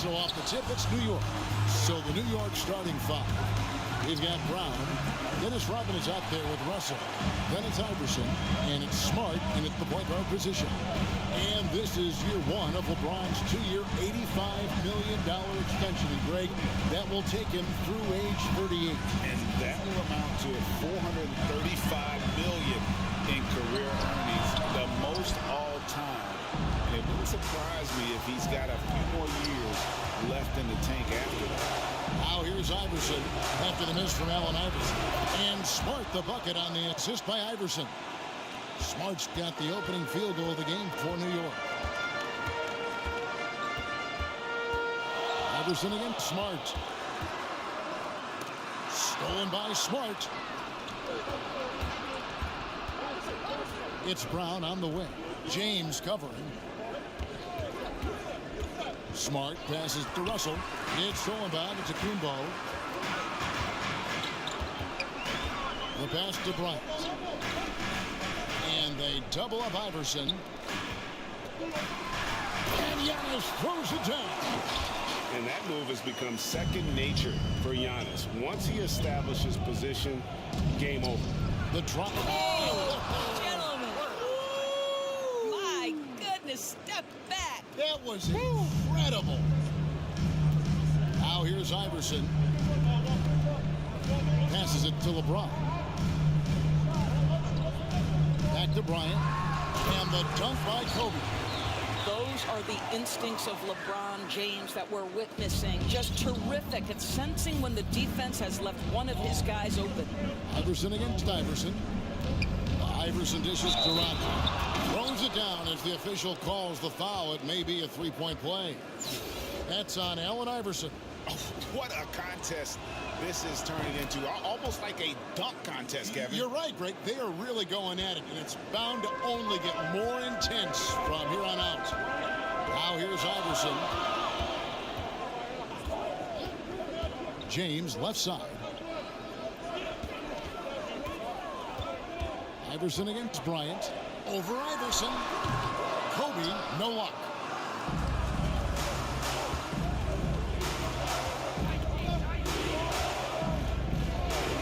So off the tip, it's New York. So the New York starting five. We've got Brown. Dennis Rodman is out there with Russell. Then it's Iverson. And it's Smart in at the point guard position. And this is year one of LeBron's two-year, $85 million extension. And Greg, that will take him through age 38. And that will amount to $435 million in career earnings, the most all time. And it wouldn't surprise me if he's got a few more years left in the tank after that. Now here's Iverson after the miss from Allen Iverson. And Smart the bucket on the assist by Iverson. Smart's got the opening field goal of the game for New York. Iverson against Smart. Stolen by Smart. It's Brown on the wing. James covering. Smart passes to Russell. It's stolen back to Kumbo. The pass to Bryant. And they double up Iverson. And Giannis throws it down. And that move has become second nature for Giannis. Once he establishes position, game over. The drop. Gentlemen. My goodness, step back. That was incredible. Now here's Iverson. Passes it to LeBron. Back to Bryant. And the dunk by Kobe. Those are the instincts of LeBron James that we're witnessing. Just terrific at sensing when the defense has left one of his guys open. Iverson against Iverson. Iverson dishes to Rodman. Throws it down as the official calls the foul. It may be a three-point play. That's on Allen Iverson. Oh, what a contest this is turning into. Almost like a dunk contest, Kevin. You're right, Greg. They are really going at it, and it's bound to only get more intense from here on out. Now here's Iverson. James, left side. Iverson against Bryant. Over Iverson. Kobe, no luck.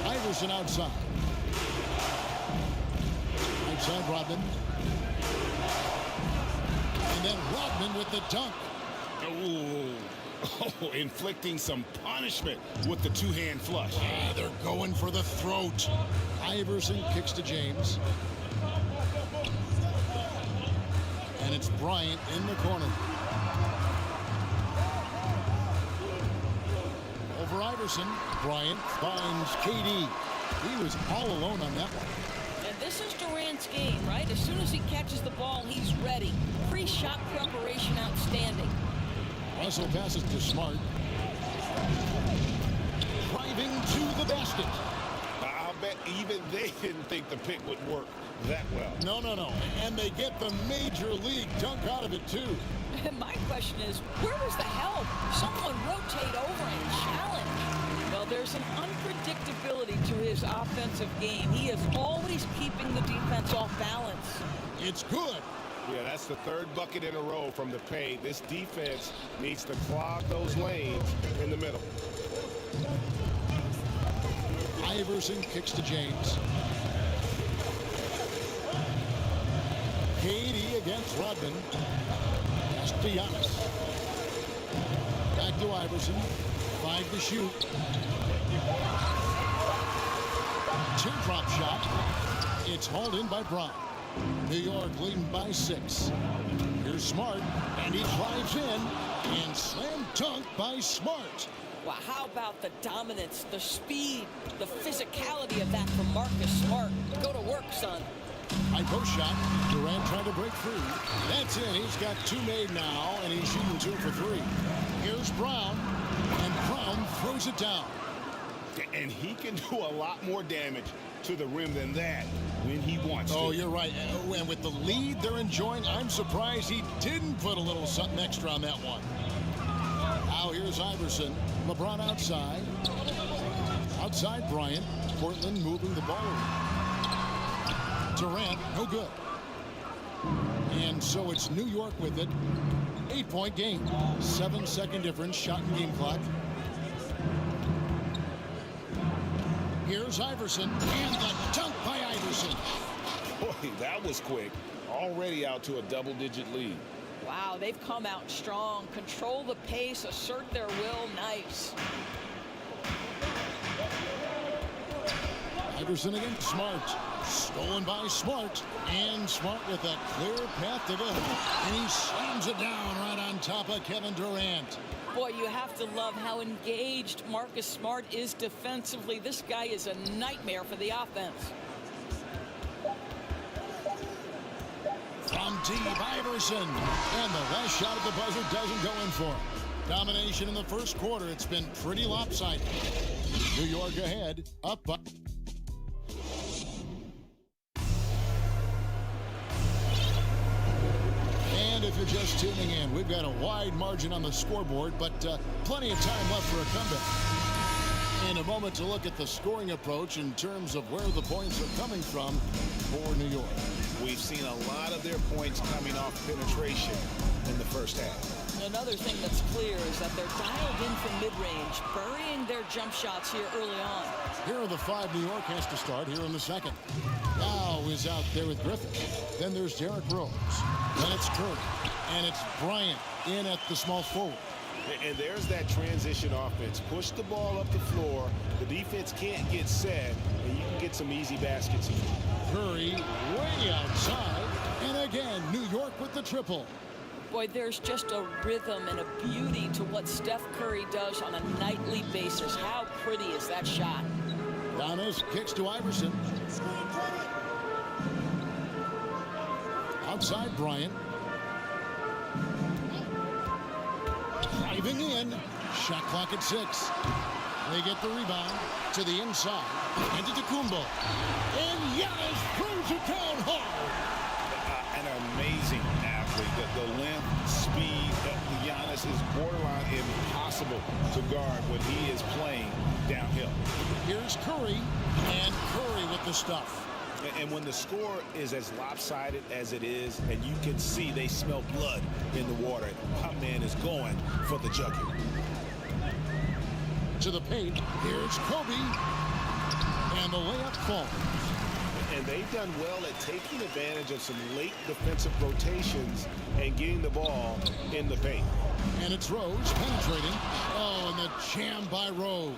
Iverson outside. Outside Rodman. And then Rodman with the dunk. Oh, inflicting some punishment with the two-hand flush. Yeah, they're going for the throat. Iverson kicks to James. And it's Bryant in the corner. Over Iverson. Bryant finds KD. He was all alone on that one. And this is Durant's game, right? As soon as he catches the ball, he's ready. Pre-shot preparation outstanding. Russell passes to Smart. Driving to the basket. I'll bet even they didn't think the pick would work that well. No. And they get the major league dunk out of it, too. My question is, where was the help? Someone rotate over and challenge. Well, there's an unpredictability to his offensive game. He is always keeping the defense off balance. It's good. Yeah, that's the third bucket in a row from the paint. This defense needs to clog those lanes in the middle. Iverson kicks to James. KD against Rodman. Pass to Giannis. Back to Iverson. 5 to shoot. Teardrop shot. It's hauled in by Brown. New York leading by 6. Here's Smart, and he drives in, and slam dunk by Smart. Well, how about the dominance, the speed, the physicality of that from Marcus Smart? Go to work, son. High post shot. Durant trying to break free. That's in. He's got 2 made now, and he's shooting 2 for 3. Here's Brown, and Brown throws it down. And he can do a lot more damage to the rim than that when he wants to. Oh, you're right. And with the lead they're enjoying, I'm surprised he didn't put a little something extra on that one. Now here's Iverson. LeBron outside. Outside Bryant. Portland moving the ball. Durant, no good. And so it's New York with it. 8-point game. 7-second difference, shot and game clock. Here's Iverson, and the dunk by Iverson. Boy, that was quick. Already out to a double-digit lead. Wow, they've come out strong. Control the pace, assert their will. Nice. Iverson against Smart. Stolen by Smart. And Smart with a clear path to go. And he slams it down right on top of Kevin Durant. Boy, you have to love how engaged Marcus Smart is defensively. This guy is a nightmare for the offense. From deep, Iverson. And the last shot at the buzzer doesn't go in for him. Domination in the first quarter. It's been pretty lopsided. New York ahead, up by. And if you're just tuning in, we've got a wide margin on the scoreboard, but plenty of time left for a comeback. In a moment to look at the scoring approach in terms of where the points are coming from for New York. We've seen a lot of their points coming off penetration in the first half. Another thing that's clear is that they're dialed in from mid-range, burying their jump shots here early on. Here are the 5 New York has to start here in the second. Now is out there with Griffin. Then there's Derrick Rose. Then it's Curry. And it's Bryant in at the small forward. And there's that transition offense. Push the ball up the floor. The defense can't get set, and you can get some easy baskets here. Curry way outside. And again, New York with the triple. Boy, there's just a rhythm and a beauty to what Steph Curry does on a nightly basis. How pretty is that shot? Giannis kicks to Iverson. Outside Bryant. Driving in. Shot clock at 6. They get the rebound to the inside. Antetokounmpo. And Giannis throws it down hard. An amazing athlete. The length, speed, Giannis is borderline impossible to guard when he is playing downhill. Here's Curry, and Curry with the stuff. And when the score is as lopsided as it is, and you can see they smell blood in the water, my man is going for the jugular. To the paint, here's Kobe, and the layup falls. And they've done well at taking advantage of some late defensive rotations and getting the ball in the paint. And it's Rose penetrating. Oh, and the jam by Rose.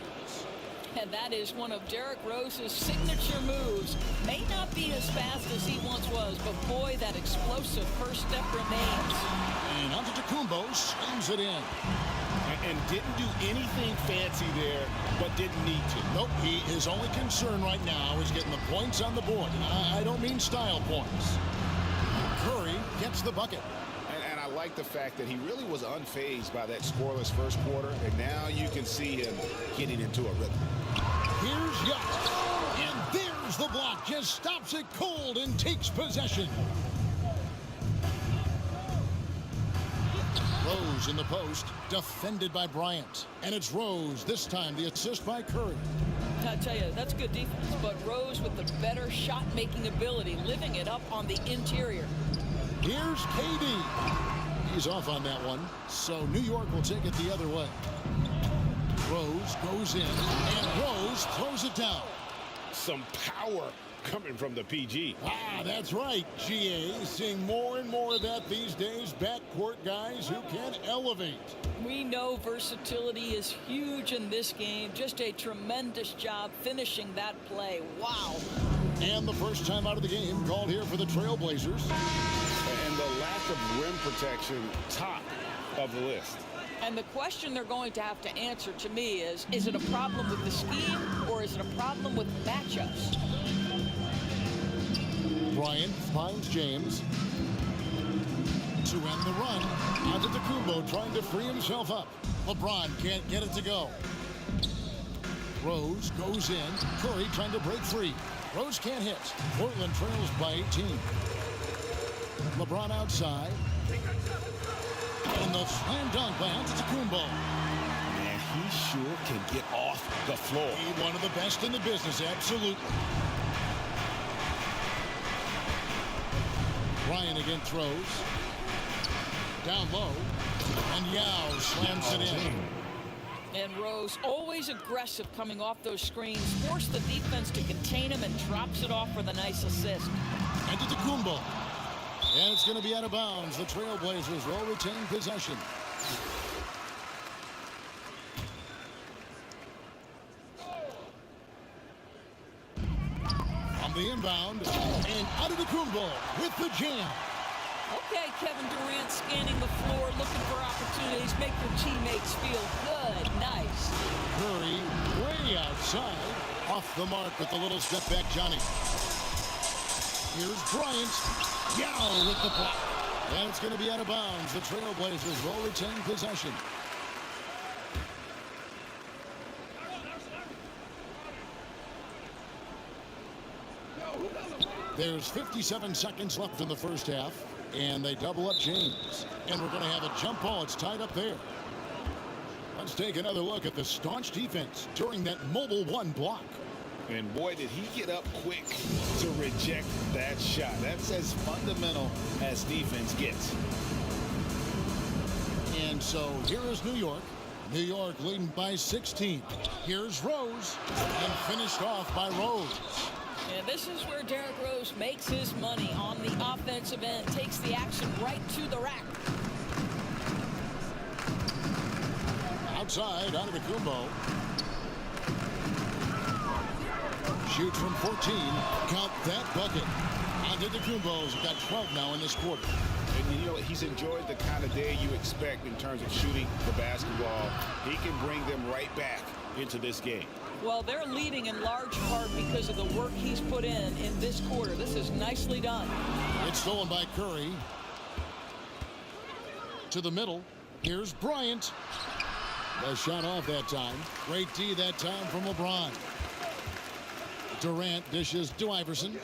And that is one of Derrick Rose's signature moves. May not be as fast as he once was, but boy, that explosive first step remains. And Antetokounmpo slams it in. And didn't do anything fancy there, but didn't need to. Nope, his only concern right now is getting the points on the board. I don't mean style points. Curry gets the bucket. And I like the fact that he really was unfazed by that scoreless first quarter, and now you can see him getting into a rhythm. Here's Giannis, and there's the block. Just stops it cold and takes possession. Rose in the post, defended by Bryant. And it's Rose, this time the assist by Curry. I tell you, that's good defense, but Rose with the better shot-making ability, living it up on the interior. Here's KD. He's off on that one, so New York will take it the other way. Rose goes in, and Rose throws it down. Some power coming from the PG. That's right, GA. Seeing more and more of that these days. Backcourt guys who can elevate. We know versatility is huge in this game. Just a tremendous job finishing that play. Wow. And the first time out of the game called here for the Trailblazers. And the lack of rim protection, top of the list. And the question they're going to have to answer to me is it a problem with the scheme or is it a problem with matchups? Bryant finds James to end the run. Antetokounmpo trying to free himself up. LeBron can't get it to go. Rose goes in. Curry trying to break free. Rose can't hit. Portland trails by 18. LeBron outside. And the slam dunk by Antetokounmpo. Man, he sure can get off the floor. One of the best in the business, absolutely. Bryant again throws. Down low. And Yao slams it in. And Rose, always aggressive coming off those screens, forced the defense to contain him and drops it off for the nice assist. And to Kumbo. And it's going to be out of bounds. The Trailblazers will retain possession. On the inbound, and out of Kumbo with the jam. Okay, Kevin Durant scanning the floor, looking for opportunities, make your teammates feel good. Nice. Curry way outside. Off the mark with the little step back, Johnny. Here's Bryant. Yao with the block. And it's going to be out of bounds. The Trailblazers will retain possession. There's 57 seconds left in the first half. And they double up James. And we're going to have a jump ball. It's tied up there. Let's take another look at the staunch defense during that mobile one block. And boy, did he get up quick to reject that shot. That's as fundamental as defense gets. And so here is New York. New York leading by 16. Here's Rose. And finished off by Rose. And this is where Derrick Rose makes his money on the offensive end. Takes the action right to the rack. Outside, out of the Kumbo. Shoots from 14. Count that bucket. Antetokounmpo's got 12 now in this quarter. And you know, he's enjoyed the kind of day you expect in terms of shooting the basketball. He can bring them right back into this game. Well, they're leading in large part because of the work he's put in this quarter. This is nicely done. It's stolen by Curry. To the middle. Here's Bryant. The shot off that time. Great D that time from LeBron. Durant dishes to Iverson.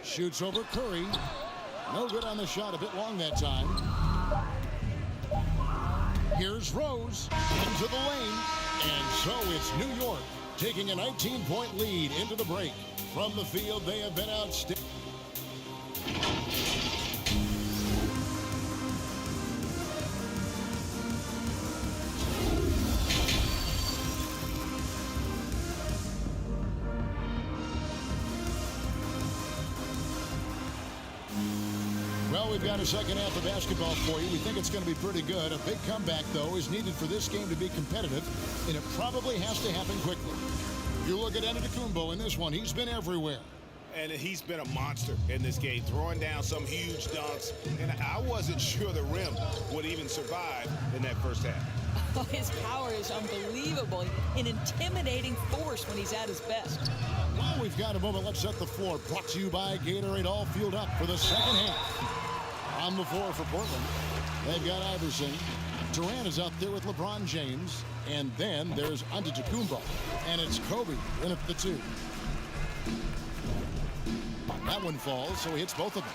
Shoots over Curry. No good on the shot. A bit long that time. Here's Rose. Into the lane. And so it's New York taking a 19-point lead into the break. From the field, they have been outstanding. Well, we've got a second half of basketball for you. We think it's going to be pretty good. A big comeback, though, is needed for this game to be competitive, and it probably has to happen quickly. You look at Antetokounmpo in this one. He's been everywhere. And he's been a monster in this game, throwing down some huge dunks. And I wasn't sure the rim would even survive in that first half. Oh, his power is unbelievable. An intimidating force when he's at his best. Well, we've got a moment. Let's set the floor. Brought to you by Gatorade, all fueled up for the second half. On the floor for Portland, they've got Iverson. Durant is out there with LeBron James. And then there's Antetokounmpo. And it's Kobe in at the 2. That one falls, so he hits both of them.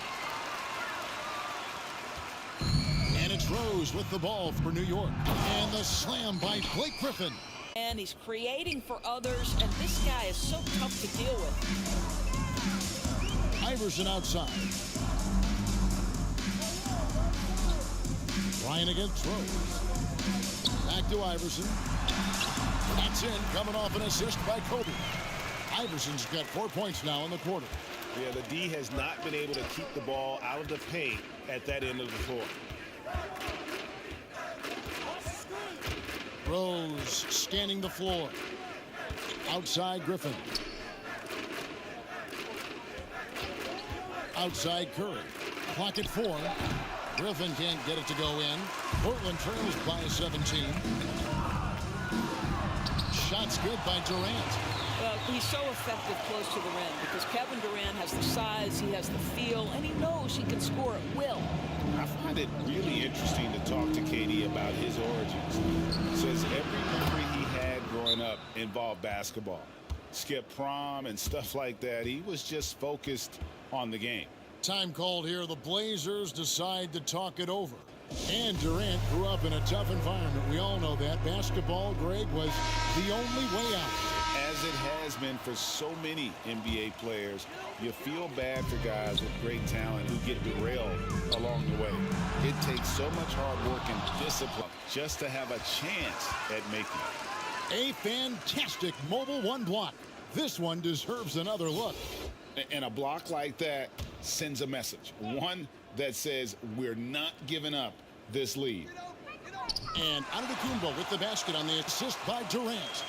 And it's Rose with the ball for New York. And the slam by Blake Griffin. And he's creating for others, and this guy is so tough to deal with. Iverson outside. Ryan against Rose. Back to Iverson. That's in, coming off an assist by Kobe. Iverson's got 4 points now in the quarter. Yeah, the D has not been able to keep the ball out of the paint at that end of the floor. Rose scanning the floor. Outside Griffin. Outside Curry. Clock at 4. Griffin can't get it to go in. Portland trails by 17. Shots good by Durant. Well, he's so effective close to the rim because Kevin Durant has the size, he has the feel, and he knows he can score at will. I find it really interesting to talk to KD about his origins. He says every memory he had growing up involved basketball. Skip prom and stuff like that. He was just focused on the game. Time called here. The Blazers decide to talk it over. And Durant grew up in a tough environment. We all know that. Basketball, Greg, was the only way out. As as it has been for so many NBA players, you feel bad for guys with great talent who get derailed along the way. It takes so much hard work and discipline just to have a chance at making it. A fantastic mobile one block. This one deserves another look. And a block like that sends a message. One that says we're not giving up this lead. And Antetokounmpo with the basket on the assist by Durant.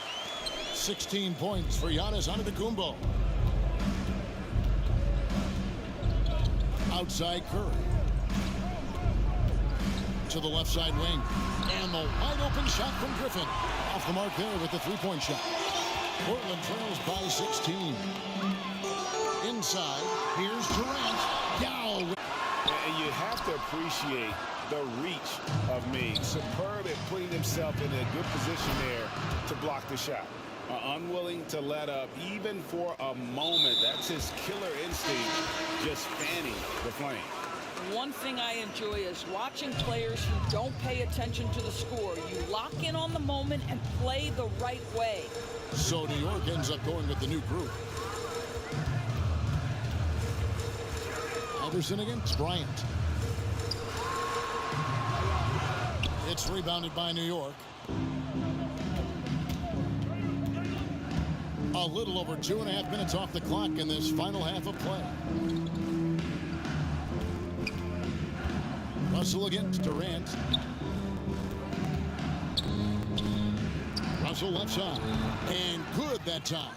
16 points for Giannis Antetokounmpo. Outside Curry. To the left side wing. And the wide open shot from Griffin. Off the mark there with the three-point shot. Portland trails by 16. Inside, here's Durant. Down. And you have to appreciate the reach of Mig. Superb at putting himself in a good position there to block the shot. Unwilling to let up even for a moment. That's his killer instinct, just fanning the flame. One thing I enjoy is watching players who don't pay attention to the score. You lock in on the moment and play the right way. So New York ends up going with the new group. Iverson against Bryant. It's rebounded by New York. A little over 2.5 minutes off the clock in this final half of play. Russell against Durant. Russell left side. And good that time.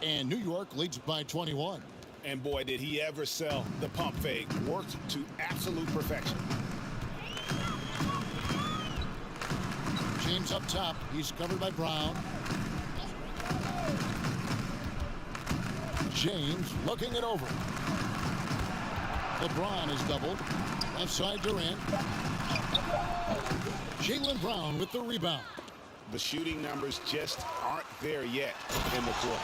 And New York leads by 21. And boy, did he ever sell the pump fake. Worked to absolute perfection. James up top. He's covered by Brown. James looking it over. LeBron is doubled. Left side Durant. Jaylen Brown with the rebound. The shooting numbers just aren't there yet in the quarter.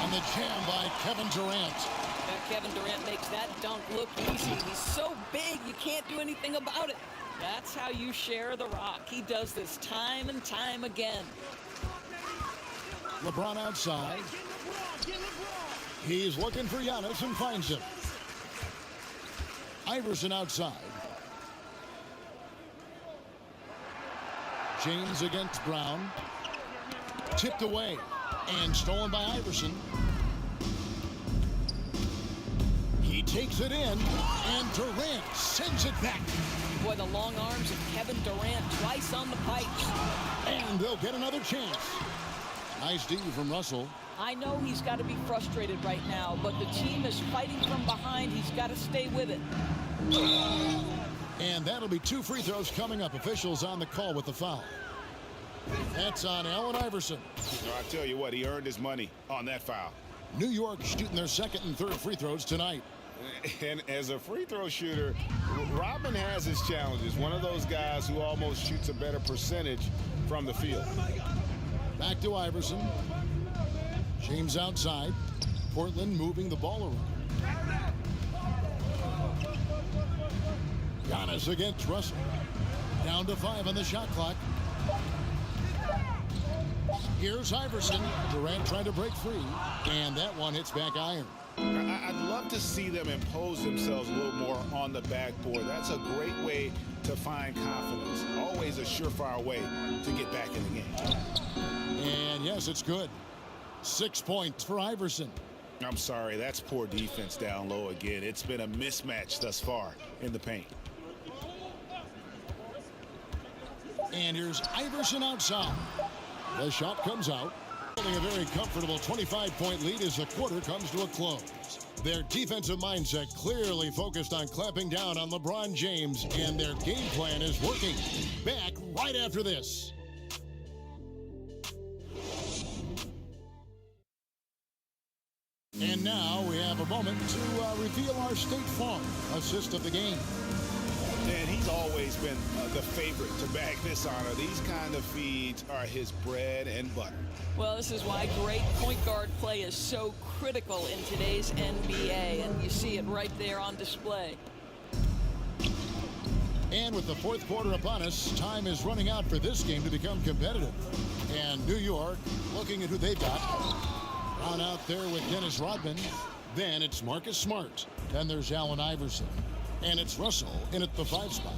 And the jam by Kevin Durant. Kevin Durant makes that dunk look easy. He's so big, you can't do anything about it. That's how you share the rock. He does this time and time again. LeBron outside. He's looking for Giannis and finds him. Iverson outside. James against Brown. Tipped away and stolen by Iverson. He takes it in, and Durant sends it back. Boy, the long arms of Kevin Durant twice on the pipes. And they'll get another chance. Nice D from Russell. I know he's got to be frustrated right now, but the team is fighting from behind. He's got to stay with it. And that'll be 2 free throws coming up. Officials on the call with the foul. That's on Allen Iverson. I tell you what, he earned his money on that foul. New York shooting their second and third free throws tonight. And as a free throw shooter, Robin has his challenges. One of those guys who almost shoots a better percentage from the field. Back to Iverson. James outside. Portland moving the ball around. Giannis against Russell. Down to 5 on the shot clock. Here's Iverson. Durant trying to break free. And that one hits back iron. I'd love to see them impose themselves a little more on the backboard. That's a great way to find confidence. Always a surefire way to get back in the game. And yes, it's good. 6 points for Iverson. I'm sorry, that's poor defense down low again. It's been a mismatch thus far in the paint. And here's Iverson outside. The shot comes out. Holding a very comfortable 25-point lead as the quarter comes to a close. Their defensive mindset clearly focused on clamping down on LeBron James, and their game plan is working. Back right after this. And now we have a moment to reveal our State Farm assist of the game. And he's always been the favorite to bag this honor. These kind of feeds are his bread and butter. Well, this is why great point guard play is so critical in today's NBA, and you see it right there on display. And with the fourth quarter upon us, time is running out for this game to become competitive. And New York looking at who they've got. On out there with Dennis Rodman. Then it's Marcus Smart. Then there's Allen Iverson. And it's Russell in at the 5 spot.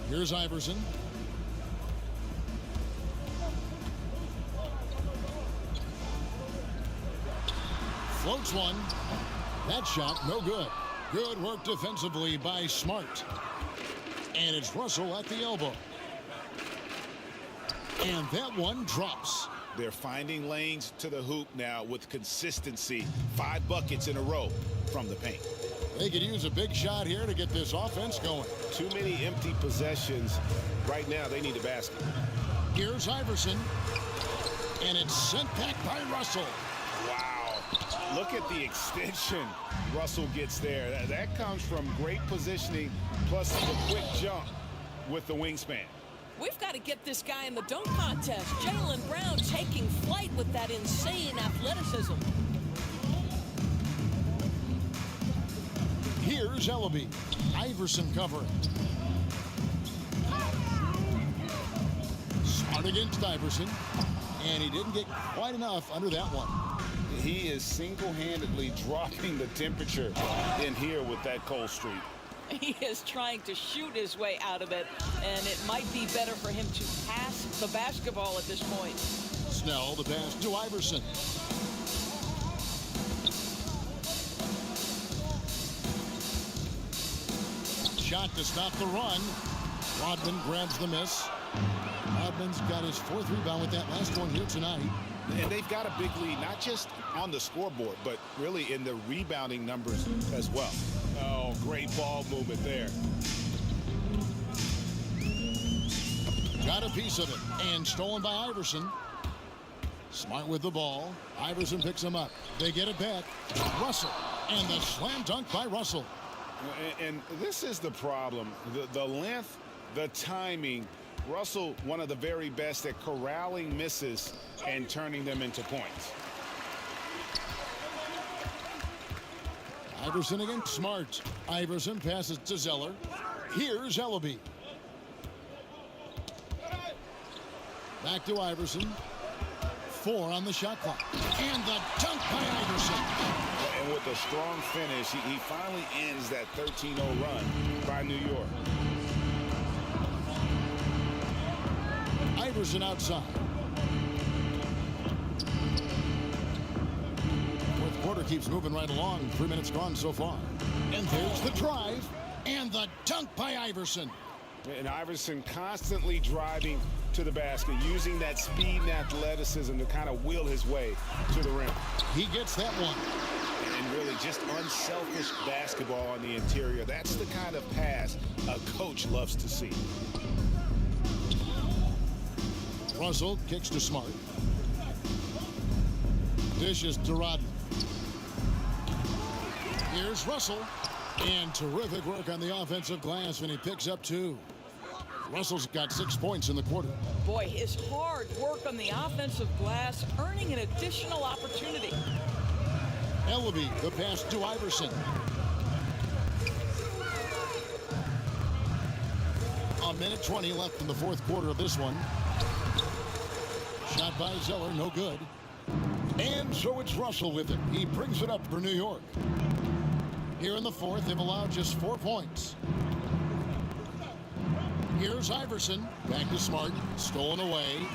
Here's Iverson. Floats one. That shot, no good. Good work defensively by Smart. And it's Russell at the elbow. And that one drops. They're finding lanes to the hoop now with consistency. 5 buckets in a row from the paint. They could use a big shot here to get this offense going. Too many empty possessions. Right now, they need a basket. Here's Iverson. And it's sent back by Russell. Wow. Look at the extension Russell gets there. That comes from great positioning, plus the quick jump with the wingspan. We've got to get this guy in the dunk contest. Jaylen Brown taking flight with that insane athleticism. Here's Ellaby. Iverson covering. Smart against Iverson. And he didn't get quite enough under that one. He is single-handedly dropping the temperature in here with that cold streak. He is trying to shoot his way out of it, and it might be better for him to pass the basketball at this point. Snell, the pass to Iverson. Shot to stop the run. Rodman grabs the miss. Rodman's got his 4th rebound with that last one here tonight. And they've got a big lead, not just on the scoreboard, but really in the rebounding numbers as well. Oh, great ball movement there. Got a piece of it, and stolen by Iverson. Smart with the ball. Iverson picks him up. They get it back. Russell, and the slam dunk by Russell. And this is the problem. The length, the timing. Russell, one of the very best at corralling misses and turning them into points. Iverson against Smart. Iverson passes to Zeller. Here's Ellaby. Back to Iverson. 4 on the shot clock. And the dunk by Iverson. And with a strong finish, he finally ends that 13-0 run by New York. Iverson outside. 4th quarter keeps moving right along. 3 minutes gone so far. And there's the drive. And the dunk by Iverson. And Iverson constantly driving to the basket, using that speed and athleticism to kind of wheel his way to the rim. He gets that one. And really just unselfish basketball on the interior. That's the kind of pass a coach loves to see. Russell kicks to Smart. Dishes to Rodman. Here's Russell. And terrific work on the offensive glass when he picks up 2. Russell's got 6 points in the quarter. Boy, his hard work on the offensive glass earning an additional opportunity. Ellaby, the pass to Iverson. A minute 20 left in the 4th quarter of this one. Shot by Zeller, no good. And so it's Russell with it. He brings it up for New York. Here in the 4th, they've allowed just 4 points. Here's Iverson. Back to Smart. Stolen away.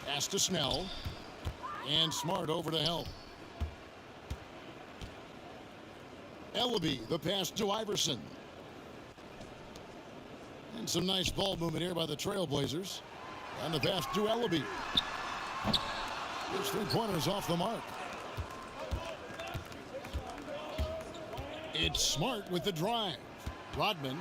Pass to Snell. And Smart over to help. Ellaby, the pass to Iverson. And some nice ball movement here by the Trailblazers. And the pass to Ellaby. His 3-pointers off the mark. It's Smart with the drive. Rodman.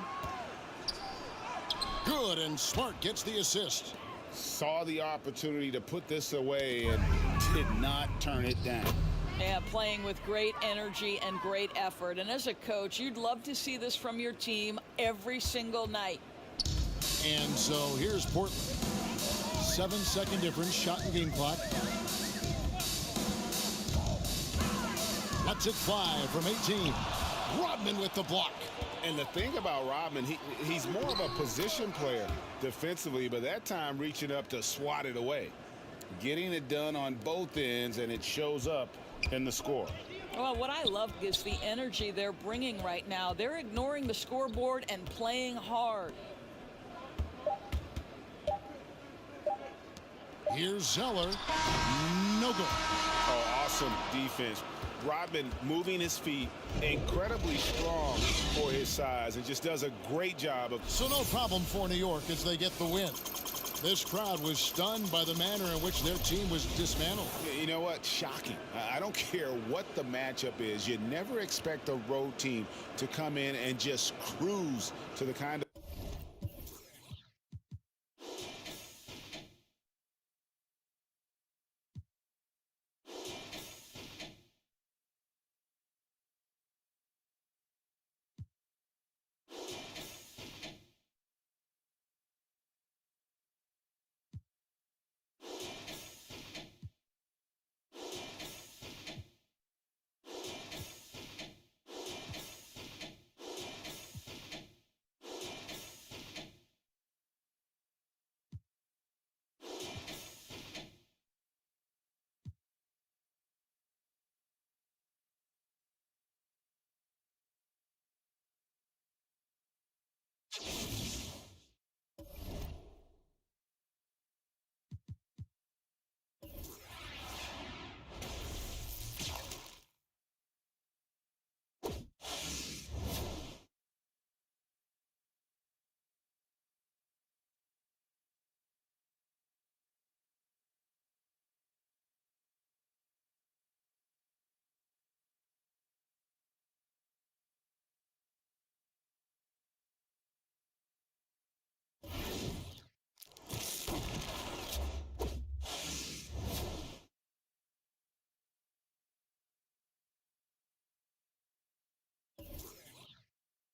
Good, and Smart gets the assist. Saw the opportunity to put this away and did not turn it down. Yeah, playing with great energy and great effort. And as a coach, you'd love to see this from your team every single night. And so here's Portland. 7-second difference, shot and game clock. Lets it fly from 18. Rodman with the block. And the thing about Rodman, he's more of a position player defensively, but that time reaching up to swat it away. Getting it done on both ends, and it shows up in the score. Well, what I love is the energy they're bringing right now. They're ignoring the scoreboard and playing hard. Here's Zeller. No good. Oh, awesome defense. Rodman moving his feet, incredibly strong for his size, and just does a great job of... So no problem for New York as they get the win. This crowd was stunned by the manner in which their team was dismantled. You know what? Shocking. I don't care what the matchup is. You never expect a road team to come in and just cruise to the kind of...